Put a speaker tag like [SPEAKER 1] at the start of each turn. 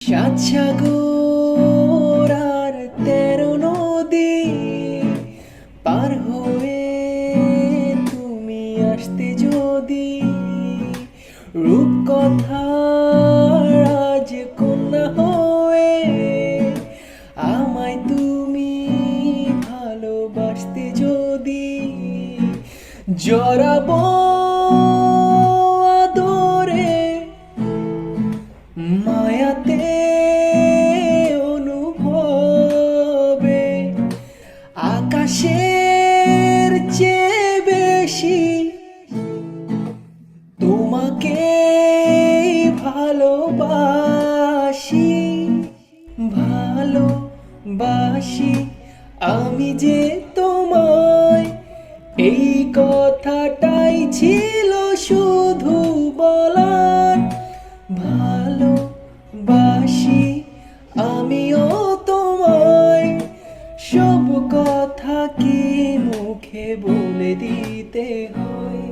[SPEAKER 1] সাত সাগর আর 13 নদী পার হয়ে তুমি আসতে যদি, রূপকথার আজ কন্যা হয়ে আমায় তুমি ভালোবাসতে যদি, জড়াবো আদরে মায়াতে অনুভবে, আকাশের চেয়ে বেশি তোমাকে ভালোবাসি, ভালোবাসি আমি যে তোমায়। এই কথাটাই ছিল শুধু বলার, ভালোবাসি আমিও তোমায়। সব কথা কি মুখে বলে দিতে হয়?